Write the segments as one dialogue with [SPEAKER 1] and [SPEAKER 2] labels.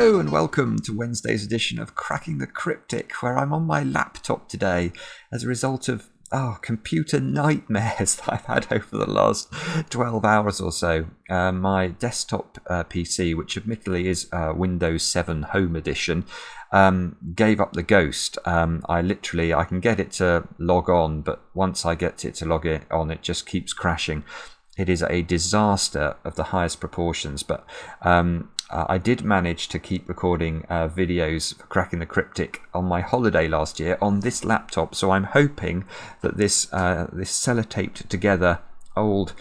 [SPEAKER 1] Hello and welcome to Wednesday's edition of Cracking the Cryptic, where I'm on my laptop today as a result of computer nightmares that I've had over the last 12 hours or so. My desktop PC, which admittedly is Windows 7 Home Edition, gave up the ghost. I can get it to log on, but once I get it to log it on, it just keeps crashing. It is a disaster of the highest proportions, but I did manage to keep recording videos for Cracking the Cryptic on my holiday last year on this laptop, so I'm hoping that this sellotaped together old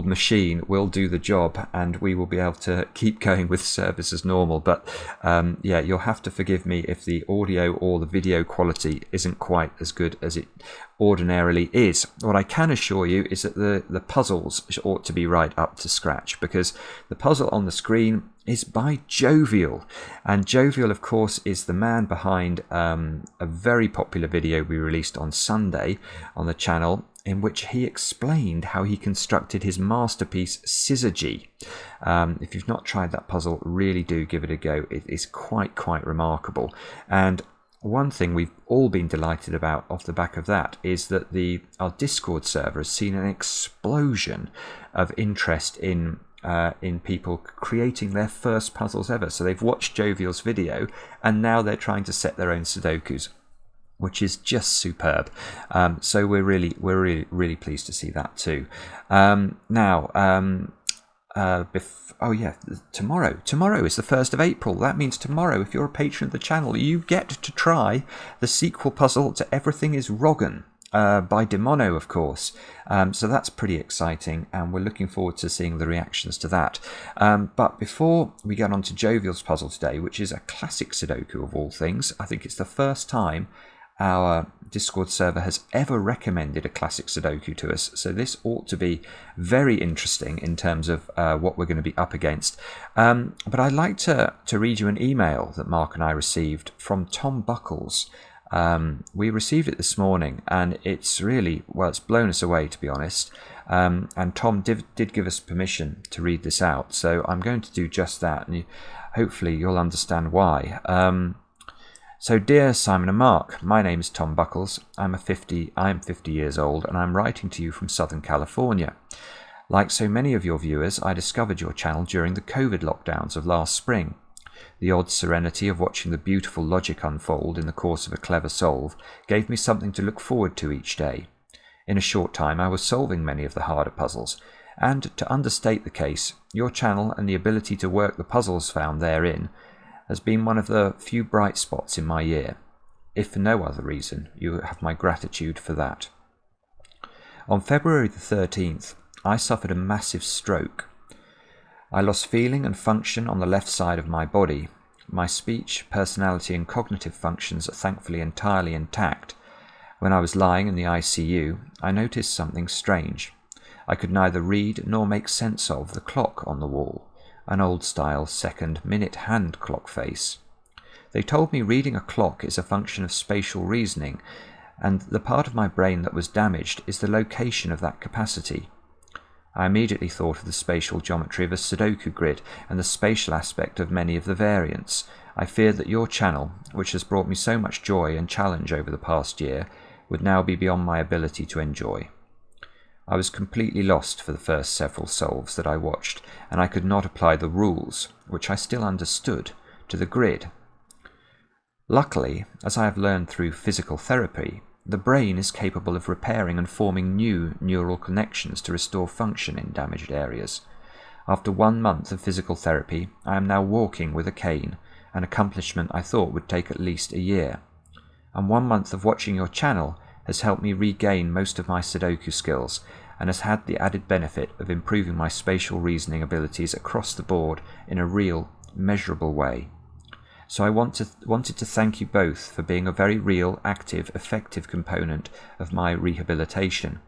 [SPEAKER 1] machine will do the job and we will be able to keep going with service as normal. But yeah, you'll have to forgive me if the audio or the video quality isn't quite as good as it ordinarily is. What I can assure you is that the puzzles ought to be right up to scratch, because the puzzle on the screen is by Jovial, and Jovial of course is the man behind a very popular video we released on Sunday on the channel, in which he explained how he constructed his masterpiece Syzygy. If you've not tried that puzzle, really do give it a go. It is quite remarkable. And one thing we've all been delighted about off the back of that is that our Discord server has seen an explosion of interest in people creating their first puzzles ever. So they've watched Jovial's video and now they're trying to set their own Sudokus, which is just superb. So we're really pleased to see that too. Tomorrow is the 1st of April. That means tomorrow, if you're a patron of the channel, you get to try the sequel puzzle to Everything is Roggen by Demono, of course. So that's pretty exciting, and we're looking forward to seeing the reactions to that. But before we get on to Jovial's puzzle today, which is a classic Sudoku of all things, I think it's the first time our Discord server has ever recommended a classic Sudoku to us, so this ought to be very interesting in terms of what we're going to be up against. But I'd like to read you an email that Mark and I received from Tom Buckles. We received it this morning, and it's blown us away, to be honest. And Tom did give us permission to read this out, so I'm going to do just that, and hopefully you'll understand why. So, dear Simon and Mark, my name is Tom Buckles. I'm 50 years old, and I'm writing to you from Southern California. Like so many of your viewers, I discovered your channel during the COVID lockdowns of last spring. The odd serenity of watching the beautiful logic unfold in the course of a clever solve gave me something to look forward to each day. In a short time, I was solving many of the harder puzzles, and to understate the case, your channel and the ability to work the puzzles found therein has been one of the few bright spots in my year. If for no other reason, you have my gratitude for that. On February the 13th, I suffered a massive stroke. I lost feeling and function on the left side of my body. My speech, personality and cognitive functions are thankfully entirely intact. When I was lying in the ICU, I noticed something strange. I could neither read nor make sense of the clock on the wall, an old-style second-minute hand clock face. They told me reading a clock is a function of spatial reasoning, and the part of my brain that was damaged is the location of that capacity. I immediately thought of the spatial geometry of a Sudoku grid and the spatial aspect of many of the variants. I feared that your channel, which has brought me so much joy and challenge over the past year, would now be beyond my ability to enjoy. I was completely lost for the first several solves that I watched, and I could not apply the rules, which I still understood, to the grid. Luckily, as I have learned through physical therapy, the brain is capable of repairing and forming new neural connections to restore function in damaged areas. After 1 month of physical therapy, I am now walking with a cane, an accomplishment I thought would take at least a year. And 1 month of watching your channel has helped me regain most of my Sudoku skills, and has had the added benefit of improving my spatial reasoning abilities across the board in a real, measurable way. So I wanted to thank you both for being a very real, active, effective component of my rehabilitation.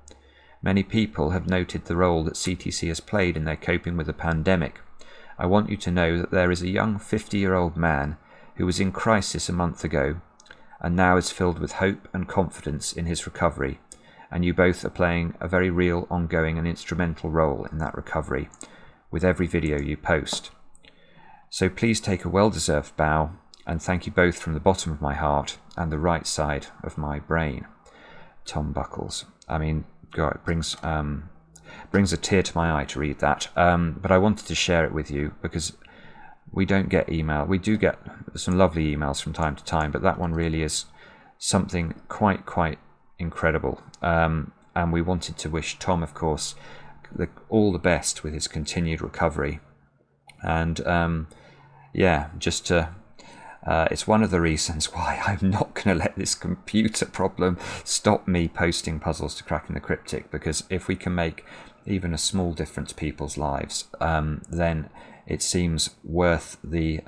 [SPEAKER 1] Many people have noted the role that CTC has played in their coping with the pandemic. I want you to know that there is a young 50-year-old man who was in crisis a month ago, and now is filled with hope and confidence in his recovery, and you both are playing a very real, ongoing and instrumental role in that recovery with every video you post. So please take a well-deserved bow, and thank you both from the bottom of my heart and the right side of my brain. Tom Buckles. I mean, God, it brings a tear to my eye to read that. But I wanted to share it with you because we don't get email. We do get some lovely emails from time to time, but that one really is something quite incredible. And we wanted to wish Tom, of course, all the best with his continued recovery. And yeah, just to... it's one of the reasons why I'm not going to let this computer problem stop me posting puzzles to Cracking the Cryptic, because if we can make even a small difference to people's lives, then it seems worth the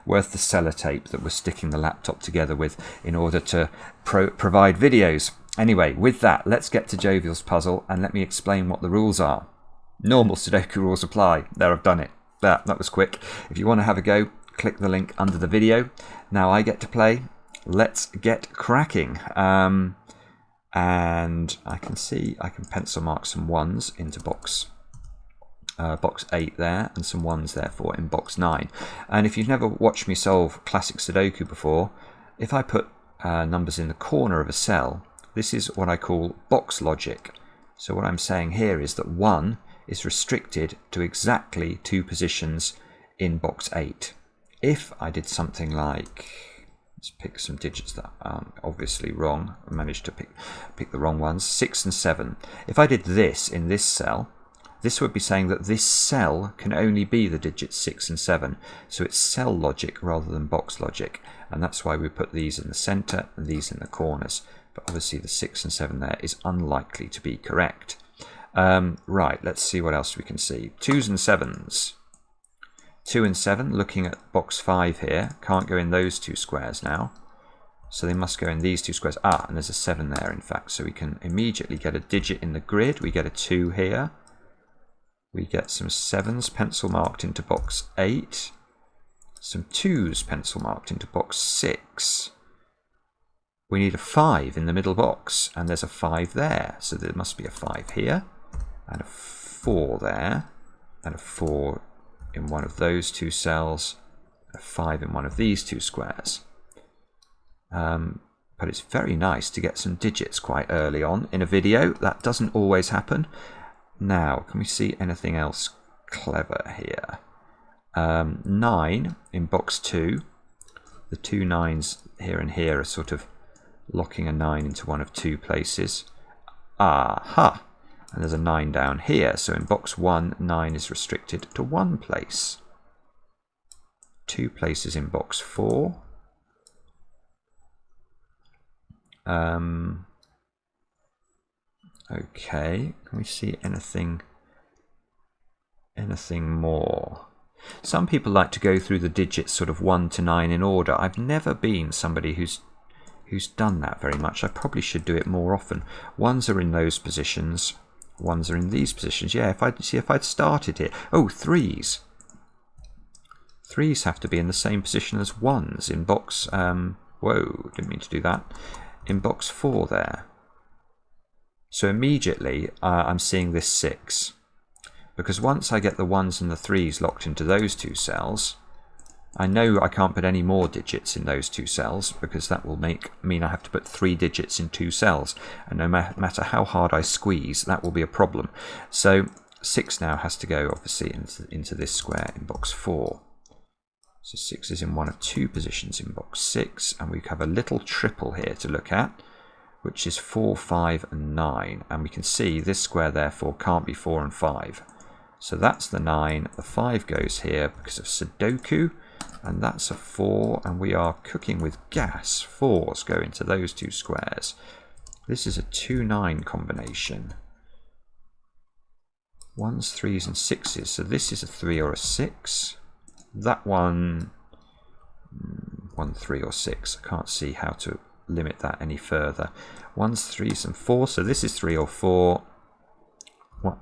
[SPEAKER 1] sellotape that we're sticking the laptop together with in order to provide videos. Anyway, with that, let's get to Jovial's puzzle and let me explain what the rules are. Normal Sudoku rules apply. There, I've done it. That was quick. If you want to have a go, click the link under the video. Now I get to play. Let's get cracking. And I can see I can pencil mark some ones into box 8 there, and some ones therefore in box 9. And if you've never watched me solve classic Sudoku before, if I put numbers in the corner of a cell, this is what I call box logic. So what I'm saying here is that 1 is restricted to exactly 2 positions in box 8. If I did something like, let's pick some digits that are obviously wrong, I managed to pick the wrong ones, 6 and 7. If I did this in this cell, this would be saying that this cell can only be the digits 6 and 7. So it's cell logic rather than box logic. And that's why we put these in the center and these in the corners. But obviously the 6 and 7 there is unlikely to be correct. Right, let's see what else we can see. 2s and 7s. 2 and 7, looking at box 5 here, can't go in those 2 squares now. So they must go in these 2 squares. Ah, and there's a 7 there, in fact. So we can immediately get a digit in the grid. We get a 2 here. We get some 7s pencil marked into box 8. Some 2s pencil marked into box 6. We need a 5 in the middle box, and there's a 5 there. So there must be a 5 here, and a 4 there, and a 4 in one of those 2 cells, a 5 in one of these 2 squares. But it's very nice to get some digits quite early on in a video. That doesn't always happen. Now, can we see anything else clever here? 9 in box 2. The 2 9s here and here are sort of locking a 9 into one of 2 places. Aha! And there's a 9 down here. So in box 1, 9 is restricted to 1 place. 2 places in box 4. Okay, can we see anything more? Some people like to go through the digits sort of 1 to 9 in order. I've never been somebody who's done that very much. I probably should do it more often. 1s are in those positions. 1s are in these positions. Yeah, if I'd started here. Oh, 3s. 3s have to be in the same position as 1s in box. Whoa, didn't mean to do that. In box 4 there. So immediately I'm seeing this 6. Because once I get the 1s and the 3s locked into those 2 cells, I know I can't put any more digits in those 2 cells, because that will mean I have to put 3 digits in 2 cells. And no matter how hard I squeeze, that will be a problem. So 6 now has to go, obviously, into this square in box 4. So 6 is in one of 2 positions in box 6. And we have a little triple here to look at, which is 4, 5, and 9. And we can see this square, therefore, can't be 4 and 5. So that's the 9. The 5 goes here because of Sudoku. And that's a 4, and we are cooking with gas. 4s go into those 2 squares. This is a 2-9 combination. 1s, 3s, and 6s. So this is a 3 or a 6. That one, 1, 3, or 6. I can't see how to limit that any further. 1s, 3s, and 4. So this is 3 or 4.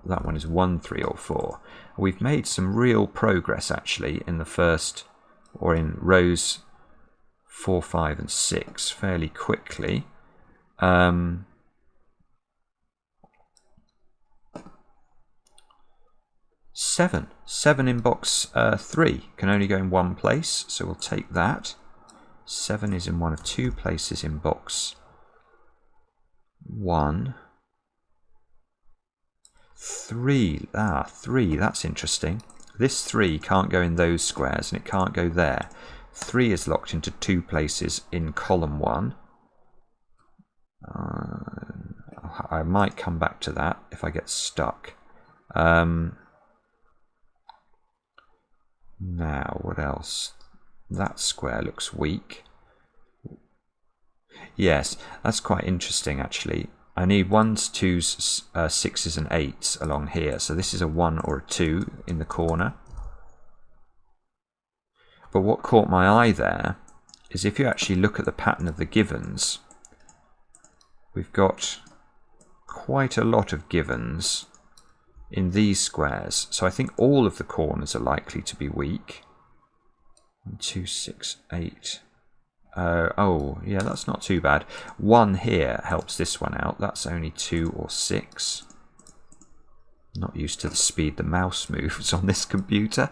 [SPEAKER 1] That one is 1, 3, or 4. We've made some real progress, actually, in the first, or in rows 4, 5, and 6 fairly quickly. 7. 7 in box 3. Can only go in one place, so we'll take that. 7 is in one of 2 places in box 1. 3. 3. That's interesting. This 3 can't go in those squares, and it can't go there. 3 is locked into 2 places in column 1. I might come back to that if I get stuck. Now, what else? That square looks weak. Yes, that's quite interesting actually. I need 1s, 2s, 6s and 8s along here. So this is a 1 or a 2 in the corner. But what caught my eye there is if you actually look at the pattern of the givens, we've got quite a lot of givens in these squares. So I think all of the corners are likely to be weak. 1, 2, 6, 8. Oh, yeah, that's not too bad. 1 here helps this one out. That's only 2 or 6. Not used to the speed the mouse moves on this computer.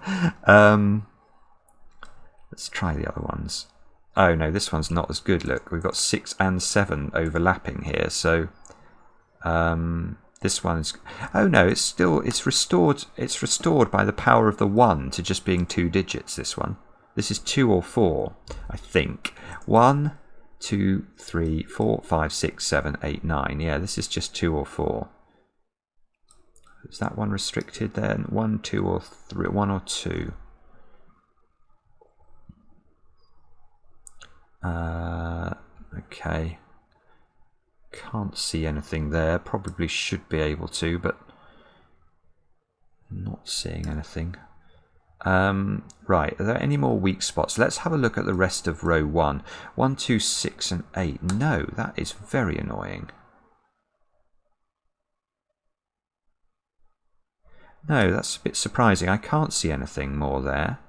[SPEAKER 1] Let's try the other ones. Oh no, this one's not as good. Look, we've got 6 and 7 overlapping here. So this one's... Oh no, it's restored. It's restored by the power of the 1 to just being 2 digits. This one. This is 2 or 4, I think. 1, 2, 3, 4, 5, 6, 7, 8, 9. Yeah, this is just 2 or 4. Is that one restricted then? 1, 2 or 3, 1 or 2. Okay. Can't see anything there. Probably should be able to, but not seeing anything. Right, are there any more weak spots? Let's have a look at the rest of row 1. 1, 2, 6 and 8. No, that is very annoying. No, that's a bit surprising. I can't see anything more there.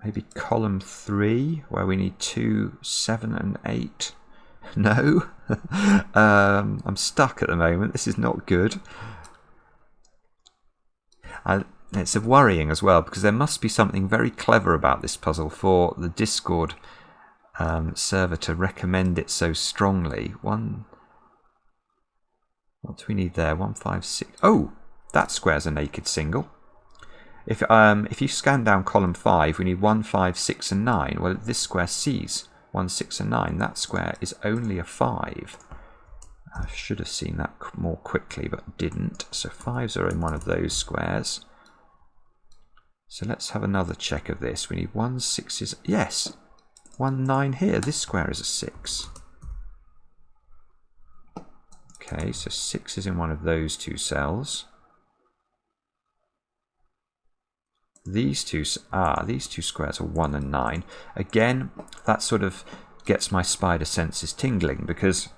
[SPEAKER 1] Maybe column 3, where we need 2, 7 and 8. No, I'm stuck at the moment. This is not good. It's worrying as well, because there must be something very clever about this puzzle for the Discord server to recommend it so strongly. What do we need there? 1, 5, 6. Oh, that square's a naked single. If you scan down column 5, we need 1, 5, 6 and 9. Well, this square C's 1, 6 and 9. That square is only a 5. I should have seen that more quickly, but didn't. So 5s are in one of those squares. So let's have another check of this. We need 1, 6s. Yes, 1, 9 here. This square is a 6. Okay, so 6 is in one of those 2 cells. These two squares are 1 and 9. Again, that sort of gets my spider senses tingling, because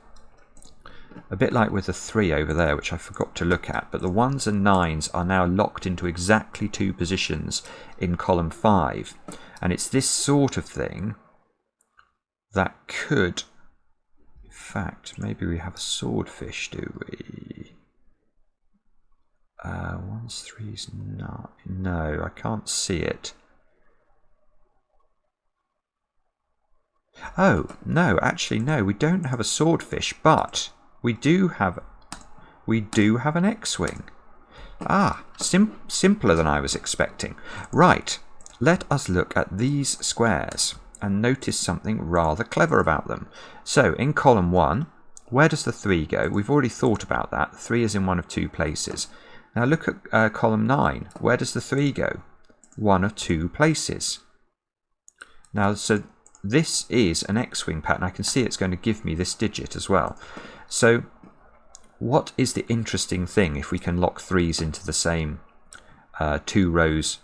[SPEAKER 1] a bit like with the 3 over there, which I forgot to look at, but the 1s and 9s are now locked into exactly 2 positions in column 5. And it's this sort of thing that could... In fact, maybe we have a swordfish, do we? 1s, 3s, no, I can't see it. Oh, no, actually, no, we don't have a swordfish, but we do have an X-wing. Ah, simpler than I was expecting. Right, let us look at these squares and notice something rather clever about them. So, in column 1, where does the 3 go? We've already thought about that. The 3 is in one of 2 places. Now look at column 9. Where does the 3 go? One of 2 places. Now, so this is an X-wing pattern. I can see it's going to give me this digit as well. So what is the interesting thing if we can lock 3s into the same 2 rows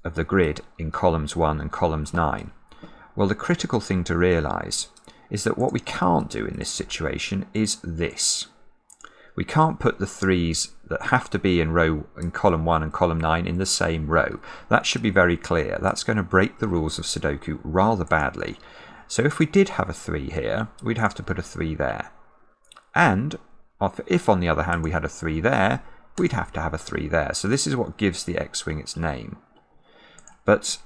[SPEAKER 1] of the grid in columns 1 and columns 9? Well, the critical thing to realise is that what we can't do in this situation is this. We can't put the 3s that have to be in column 1 and column 9 in the same row. That should be very clear. That's going to break the rules of Sudoku rather badly. So if we did have a 3 here, we'd have to put a 3 there. And if, on the other hand, we had a 3 there, we'd have to have a 3 there. So this is what gives the X-Wing its name. But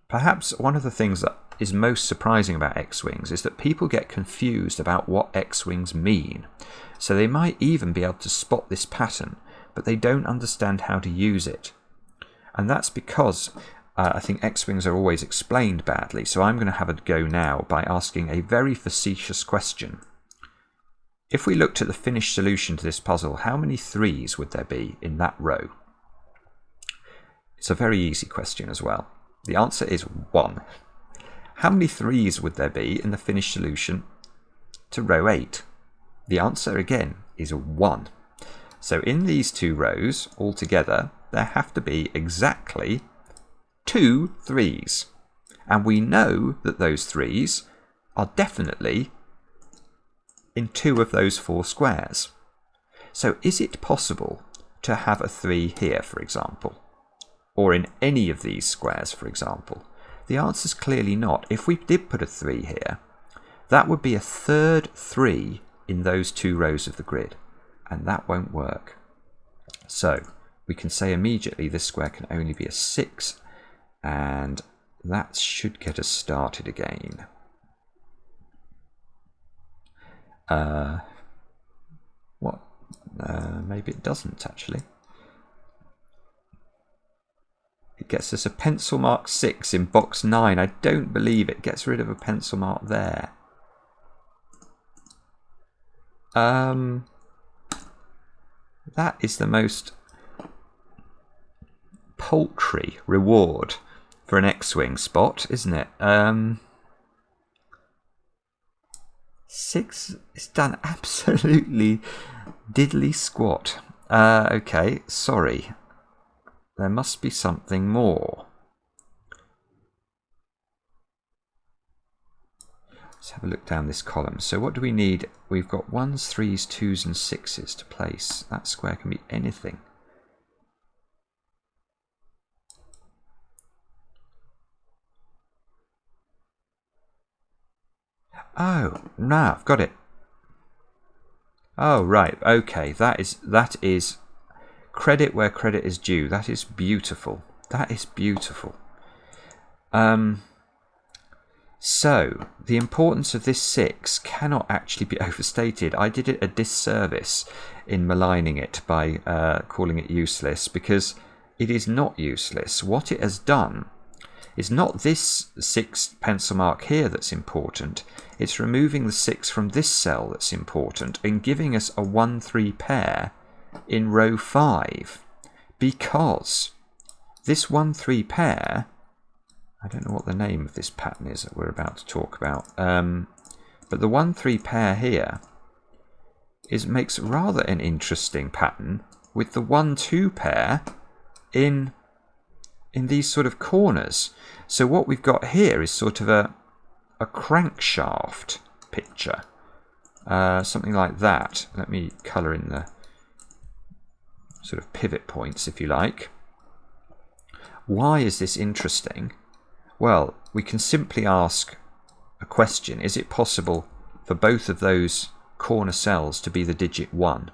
[SPEAKER 1] perhaps one of the things that is most surprising about X-Wings is that people get confused about what X-Wings mean. So they might even be able to spot this pattern, but they don't understand how to use it. And that's because I think X-Wings are always explained badly. So I'm going to have a go now by asking a very facetious question. If we looked at the finished solution to this puzzle, how many 3s would there be in that row? It's a very easy question as well. The answer is 1. How many 3s would there be in the finished solution to row 8? The answer again is 1. So in these 2 rows altogether, there have to be exactly 2 3s. And we know that those 3s are definitely in 2 of those 4 squares. So is it possible to have a 3 here, for example? Or in any of these squares, for example? The answer is clearly not. If we did put a 3 here, that would be a third 3 in those 2 rows of the grid, and that won't work. So we can say immediately this square can only be a 6, and that should get us started again. Maybe it doesn't actually. It gets us a pencil mark 6 in box 9. I don't believe it gets rid of a pencil mark there. That is the most paltry reward for an X-Wing spot, isn't it? 6 is done absolutely diddly squat. Okay, sorry. There must be something more. Let's have a look down this column. So what do we need? We've got 1s, 3s, 2s and 6s to place. That square can be anything. Oh, no, I've got it. Oh, right. Okay, that is credit where credit is due. That is beautiful. That is beautiful. So, the importance of this 6 cannot actually be overstated. I did it a disservice in maligning it by calling it useless, because it is not useless. What it has done is not this 6 pencil mark here that's important. It's removing the 6 from this cell that's important and giving us a 1-3 pair in row 5, because this 1-3 pair, I don't know what the name of this pattern is that we're about to talk about, but the 1-3 pair here makes rather an interesting pattern with the 1-2 pair in these sort of corners. So what we've got here is sort of a crankshaft picture, something like that. Let me colour in the sort of pivot points, if you like. Why is this interesting? Well, we can simply ask a question. Is it possible for both of those corner cells to be the digit 1?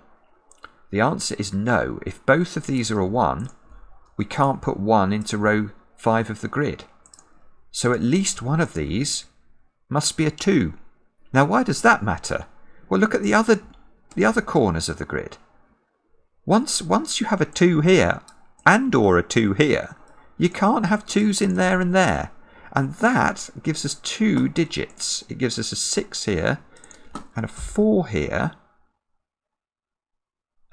[SPEAKER 1] The answer is no. If both of these are a 1, we can't put 1 into row 5 of the grid. So at least one of these must be a 2. Now, why does that matter? Well, look at the other corners of the grid. Once you have a 2 here and or a 2 here, you can't have 2s in there and there. And that gives us 2 digits. It gives us a 6 here and a 4 here.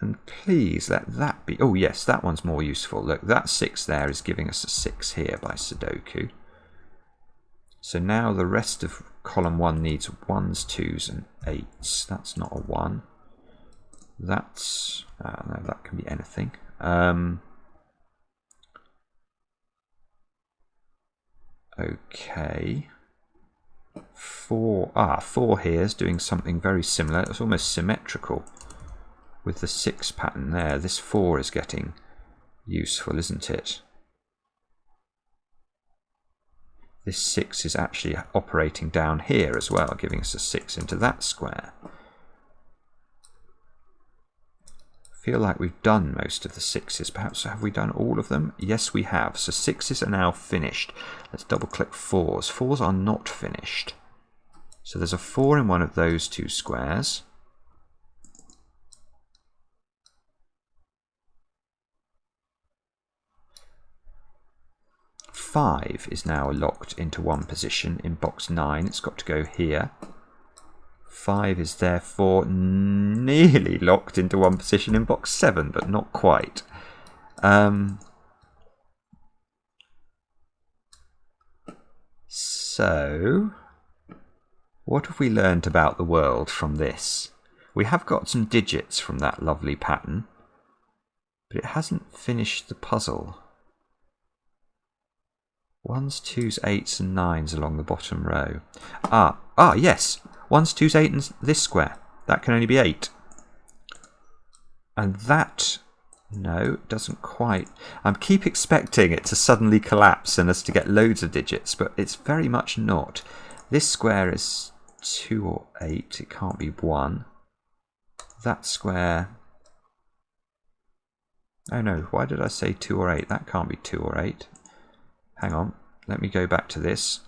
[SPEAKER 1] And please let that be... Oh, yes, that one's more useful. Look, that 6 there is giving us a 6 here by Sudoku. So now the rest of column 1 needs 1s, 2s and 8s. That's not a 1. That's... no, that can be anything. Okay. 4 here is doing something very similar. It's almost symmetrical with the 6 pattern there. This 4 is getting useful, isn't it? This 6 is actually operating down here as well, giving us a 6 into that square. feel like we've done most of the 6s. Perhaps have we done all of them? Yes, we have. So 6s are now finished. Let's double click 4s. 4s are not finished. So there's a 4 in one of those 2 squares. Five is now locked into one position in box 9. It's got to go here. 5 is therefore nearly locked into one position in box 7, but not quite. So, what have we learned about the world from this? We have got some digits from that lovely pattern, but it hasn't finished the puzzle. 1s, 2s, 8s and 9s along the bottom row. Yes! 1s, 2s, 8 and this square. That can only be 8. And that... no, it doesn't quite. I keep expecting it to suddenly collapse and us to get loads of digits, but it's very much not. This square is 2 or 8. It can't be 1. That square... oh no, why did I say 2 or 8? That can't be 2 or 8. Hang on, let me go back to this.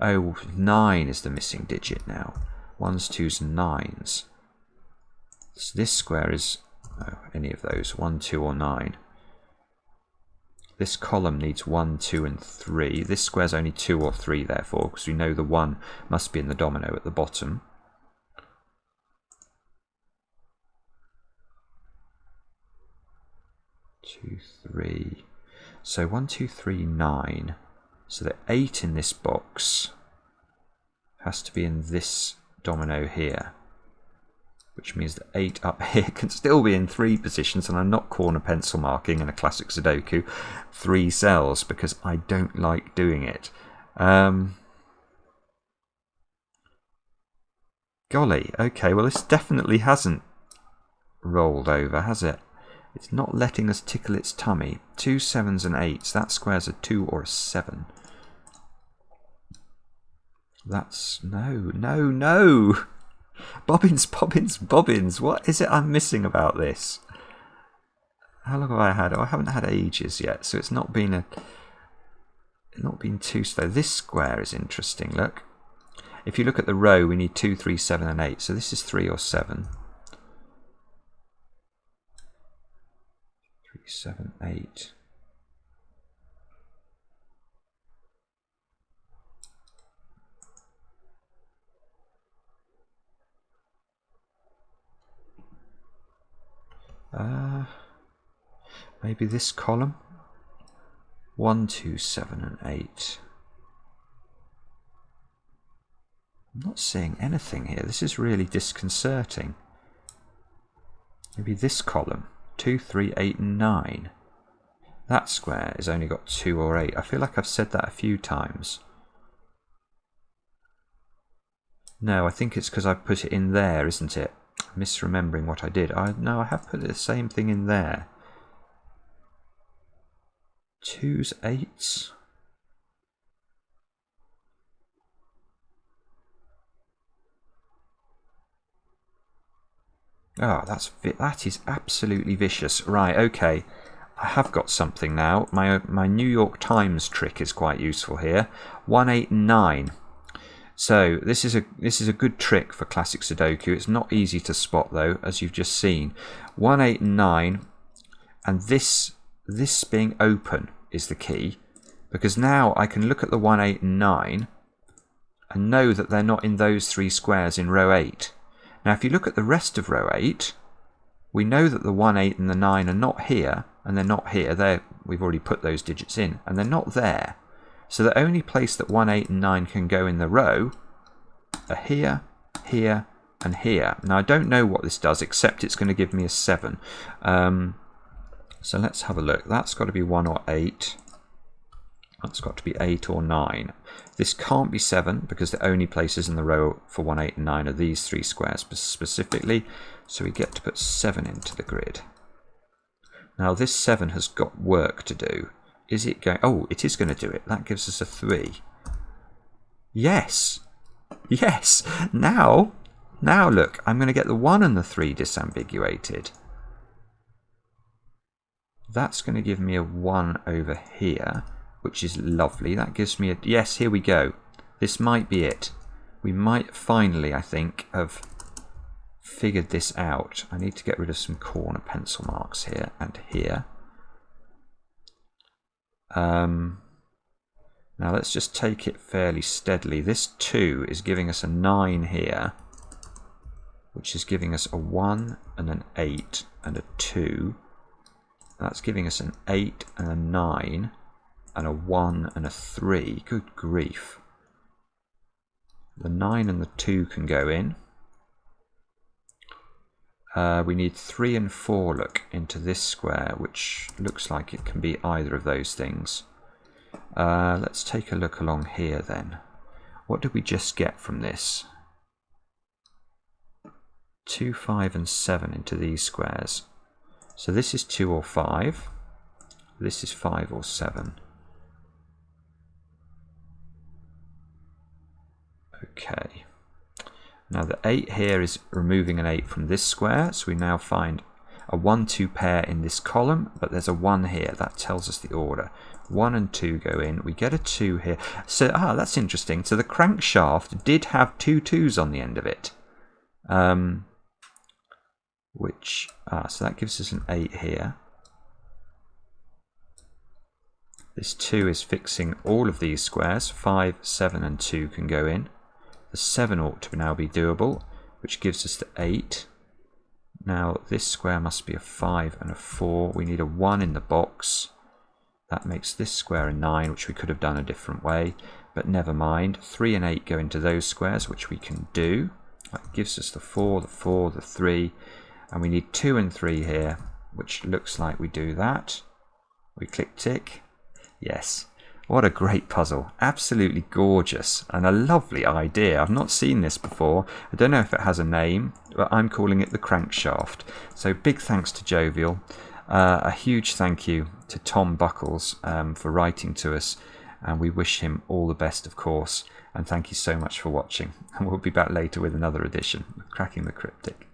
[SPEAKER 1] Oh, 9 is the missing digit now. 1s, 2s and 9s. So this square is any of those, 1, 2 or 9. This column needs 1, 2 and 3. This square's only 2 or 3 therefore, because we know the 1 must be in the domino at the bottom. Two, 3. So 1, 2, 3, 9. So the 8 in this box has to be in this domino here, which means that 8 up here can still be in 3 positions, and I'm not corner pencil marking in a classic Sudoku 3 cells because I don't like doing it. Golly, okay, well this definitely hasn't rolled over, has it? It's not letting us tickle its tummy. 2 7s and 8s. That square's a 2 or a 7. That's... no. Bobbins, bobbins, bobbins. What is it I'm missing about this? How long have I had? Oh, I haven't had ages yet, so it's not been too slow. This square is interesting, look. If you look at the row, we need 2, 3, 7 and 8. So this is 3 or 7. 7, 8. Maybe this column. 1, 2, 7 and 8. I'm not seeing anything here. This is really disconcerting. Maybe this column. 2, 3, 8 and 9. That square has only got 2 or 8. I feel like I've said that a few times. No, I think it's because I put it in there, isn't it? Misremembering what I did. No, I have put the same thing in there. 2s, 8s. Oh, that is absolutely vicious. Right, okay. I have got something now. My New York Times trick is quite useful here. 1, 8 and 9. So this is a good trick for classic Sudoku. It's not easy to spot though, as you've just seen. 1, 8 and 9, and this being open is the key, because now I can look at the 1, 8 and 9 and know that they're not in those 3 squares in row 8. Now if you look at the rest of row 8, we know that the 1, 8 and the 9 are not here, and they're not here. We've already put those digits in, and they're not there. So the only place that 1, 8 and 9 can go in the row are here, here and here. Now I don't know what this does, except it's going to give me a 7. So let's have a look. That's got to be 1 or 8. That's got to be 8 or 9. This can't be 7 because the only places in the row for 1, 8 and 9 are these 3 squares specifically. So we get to put 7 into the grid. Now this 7 has got work to do. Is it going... oh, it is going to do it. That gives us a 3. Yes. Yes. Now look, I'm going to get the 1 and the 3 disambiguated. That's going to give me a 1 over here, which is lovely. That gives me a... Yes, here we go. This might be it. We might finally, I think, have figured this out. I need to get rid of some corner pencil marks here and here. Now let's just take it fairly steadily. This 2 is giving us a 9 here, which is giving us a 1 and an 8 and a 2. That's giving us an 8 and a 9 and a 1 and a 3. Good grief. The 9 and the 2 can go in. We need 3 and 4 look into this square, which looks like it can be either of those things. Let's take a look along here then. What did we just get from this? 2, 5 and 7 into these squares. So this is 2 or 5. This is 5 or 7. Okay. Now the 8 here is removing an 8 from this square, so we now find a 1-2 pair in this column, but there's a 1 here. That tells us the order. 1 and 2 go in. We get a 2 here. So, that's interesting. So the crankshaft did have 2 2s on the end of it. So that gives us an 8 here. This 2 is fixing all of these squares. 5, 7 and 2 can go in. The 7 ought to now be doable, which gives us the 8. Now this square must be a 5 and a 4. We need a 1 in the box. That makes this square a 9, which we could have done a different way, but never mind. 3 and 8 go into those squares, which we can do. That gives us the 4, the 4, the 3, and we need 2 and 3 here, which looks like we do that. We click tick. Yes. What a great puzzle. Absolutely gorgeous and a lovely idea. I've not seen this before. I don't know if it has a name, but I'm calling it the crankshaft. So big thanks to Jovial. A huge thank you to Tom Buckles for writing to us, and we wish him all the best, of course. And thank you so much for watching. And we'll be back later with another edition of Cracking the Cryptic.